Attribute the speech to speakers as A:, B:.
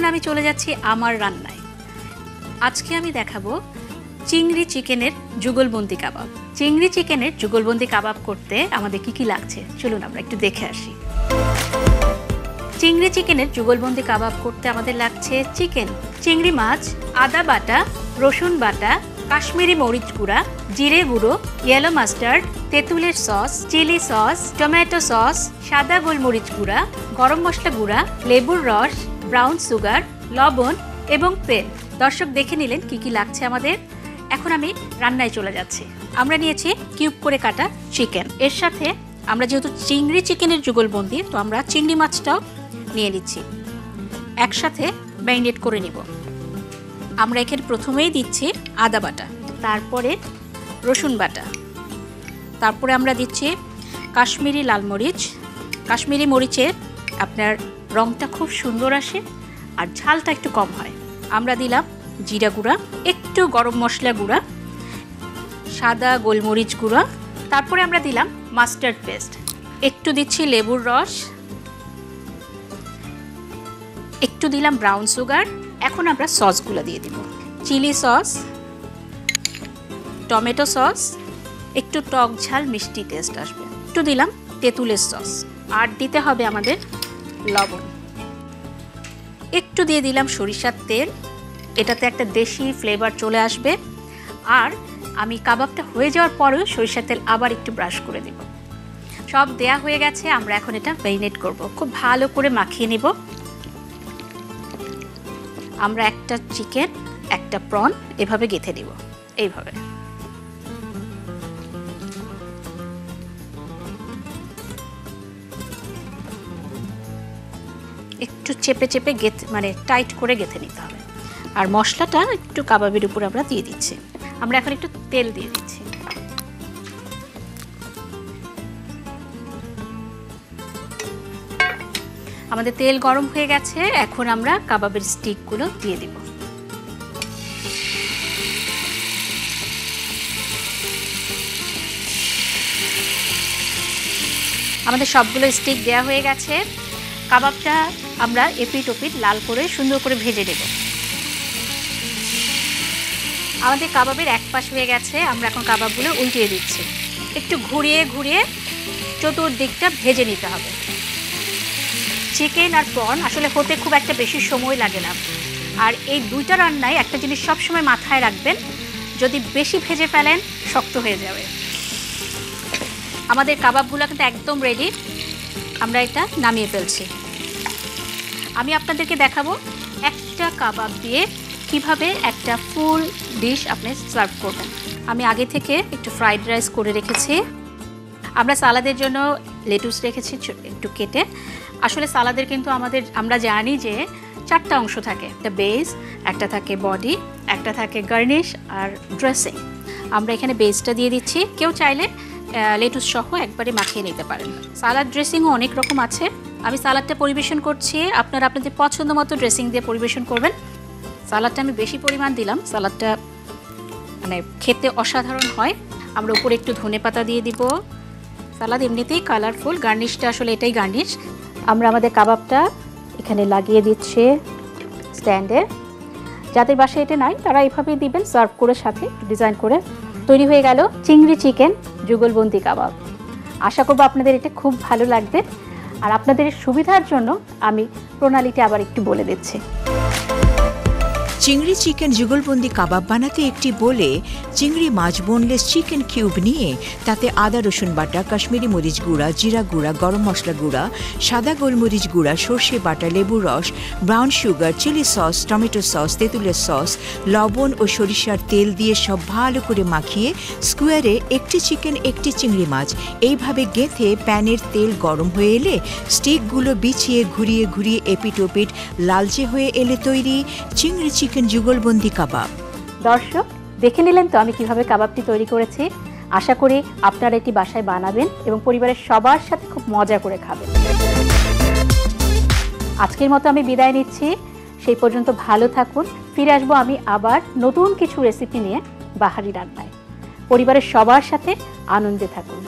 A: আমি চলে যাচ্ছি আমার রান্নায়। আজকে আমি দেখাবো চিংড়ি চিকেনের যুগলবন্দি কাবাব। চিংড়ি চিকেনের যুগলবন্দি কাবাব করতে আমাদের কি লাগছে চলুন আমরা একটু দেখে আসি। চিংড়ি চিকেনের যুগলবন্দি কাবাব করতে আমাদের লাগছে চিকেন, চিংড়ি মাছ, আদা বাটা, রসুন বাটা, কাশ্মীরি মরিচ গুঁড়া, জিরে গুঁড়ো, ইয়েলো মাস্টার্ড, তেঁতুলের sauce, chilli sauce, tomato sauce, সাদা গোলমরিচ গুঁড়া, গরম মশলা গুঁড়া, লেবুর রস, ব্রাউন সুগার, লবণ এবং তেল। দর্শক দেখে নিলেন কি লাগছে আমাদের। এখন আমি রান্নায় চলে যাচ্ছি। আমরা নিয়েছি কিউব করে কাটা চিকেন। এর সাথে আমরা যেহেতু চিংড়ি চিকেনের যুগলবন্দি, তো আমরা চিংড়ি মাছটাও নিয়ে নিচ্ছি, একসাথে ম্যারিনেট করে নিব। আমরা এখানে প্রথমেই দিচ্ছি আদা বাটা, তারপরে রসুন বাটা, তারপরে আমরা দিচ্ছি কাশ্মীরি লাল মরিচ। কাশ্মীরি মরিচের আপনার রঙটা খুব সুন্দর আসে আর ঝালটা একটু কম হয়। আমরা দিলাম জিরা গুঁড়া, একটু গরম মশলা গুঁড়া, সাদা গোলমরিচ গুঁড়া, তারপরে আমরা দিলাম মাস্টার্ড পেস্ট, একটু দিচ্ছি লেবুর রস, একটু দিলাম ব্রাউন সুগার। এখন আমরা সসগুলো দিয়ে দিব, চিলি সস, টমেটো সস, একটু টক ঝাল মিষ্টি টেস্ট আসবে, একটু দিলাম তেঁতুলের সস, আর দিতে হবে আমাদের লবণ, একটু দিয়ে দিলাম সরিষার তেল, এটাতে একটা দেশি ফ্লেভার চলে আসবে। আর আমি কাবাবটা হয়ে যাওয়ার পরেও সরিষার তেল আবার একটু ব্রাশ করে দেব। সব দেয়া হয়ে গেছে, আমরা এখন এটা ম্যারিনেট করব। খুব ভালো করে মাখিয়ে নিব। আমরা একটা চিকেন, একটা প্রন এভাবে গেঁথে দিব, এইভাবে। একটু চেপে চেপে মানে টাইট করে গেঁথে নিতে হবে। আর মশলাটা একটু কাবাবের উপর আমরা দিয়ে দিচ্ছি। আমরা এখন একটু তেল দিয়ে দিচ্ছি। আমাদের তেল গরম হয়ে গেছে, এখন আমরা কাবাবের স্টিকগুলো দিয়ে দিব। আমাদের সবগুলো স্টিক দেওয়া হয়ে গেছে। কাবাবটা আমরা এপিট ওপিট লাল করে সুন্দর করে ভেজে নেব। আমাদের কাবাবের এক পাশ হয়ে গেছে, আমরা এখন কাবাবগুলো উল্টিয়ে দিচ্ছি। একটু ঘুরিয়ে ঘুরিয়ে চতুর্দিকটা ভেজে নিতে হবে। চিকেন আর প্রন আসলে হতে খুব একটা বেশি সময় লাগে না। আর এই দুইটা রান্নায় একটা জিনিস সবসময় মাথায় রাখবেন, যদি বেশি ভেজে ফেলেন শক্ত হয়ে যাবে। আমাদের কাবাবগুলো কিন্তু একদম রেডি, আমরা এটা নামিয়ে ফেলছি। আমি আপনাদেরকে দেখাবো একটা কাবাব দিয়ে কিভাবে একটা ফুল ডিশ আপনি সার্ভ করবেন। আমি আগে থেকে একটু ফ্রাইড রাইস করে রেখেছি। আমরা সালাদের জন্য লেটুস রেখেছি একটু কেটে। আসলে সালাদের কিন্তু আমরা জানি যে 4টা অংশ থাকে, একটা বেস, একটা থাকে বডি, একটা থাকে গার্নিশ আর ড্রেসিং। আমরা এখানে বেসটা দিয়ে দিচ্ছি। কেউ চাইলে লেটুস সহ একবারে মাখিয়ে নিতে পারেন। সালাদ ড্রেসিংও অনেক রকম আছে। আমি সালাদটা পরিবেশন করছি, আপনারা আপনাদের পছন্দ মতো ড্রেসিং দিয়ে পরিবেশন করবেন। সালাদটা আমি বেশি পরিমাণ দিলাম, সালাদটা মানে খেতে অসাধারণ হয়। আমরা উপরে একটু ধনেপাতা দিয়ে দিব। সালাদ এমনিতেই কালারফুল, গার্নিশটা আসলে এটাই গার্নিশ। আমরা আমাদের কাবাবটা এখানে লাগিয়ে দিচ্ছি স্ট্যান্ডে। যাদের বাসায় এটা নাই তারা এইভাবেই দিবেন, সার্ভ করে সাথে ডিজাইন করে। তৈরি হয়ে গেল চিংড়ি চিকেন যুগলবন্দি কাবাব। আশা করব আপনাদের এটা খুব ভালো লাগবে। আর আপনাদের সুবিধার জন্য আমি প্রণালীটা আবার একটু বলে দিচ্ছি।
B: চিংড়ি চিকেন যুগলবন্দি কাবাব বানাতে একটি বোলে চিংড়ি মাছ বোনলেস চিকেন কিউব নিয়ে তাতে আদা রসুন বাটা, কাশ্মীরি মরিচ গুঁড়া, জিরা গুঁড়া, গরম মশলা গুঁড়া, সাদা গোলমরিচ গুঁড়া, সর্ষে বাটা, লেবুর রস, brown sugar, chilli sauce, tomato sauce, তেঁতুলের সস, লবণ ও সরিষার তেল দিয়ে সব ভালো করে মাখিয়ে স্কোয়ারে একটি চিকেন একটি চিংড়ি মাছ এইভাবে গেঁথে প্যানের তেল গরম হয়ে এলে স্টিকগুলো বিছিয়ে ঘুরিয়ে ঘুরিয়ে এপিট ওপিট লালচে হয়ে এলে তৈরি চিংড়ি চিকেন যুগলবন্দি কাবাব।
A: দর্শক দেখে নিলেন তো আমি কিভাবে কাবাবটি তৈরি করেছি। আশা করি আপনারা এটি বাসায় বানাবেন এবং পরিবারের সবার সাথে খুব মজা করে খাবেন। আজকের মতো আমি বিদায় নিচ্ছি। সেই পর্যন্ত ভালো থাকুন। ফিরে আসবো আমি আবার নতুন কিছু রেসিপি নিয়ে বাহারি রান্নায়। পরিবারের সবার সাথে আনন্দে থাকুন।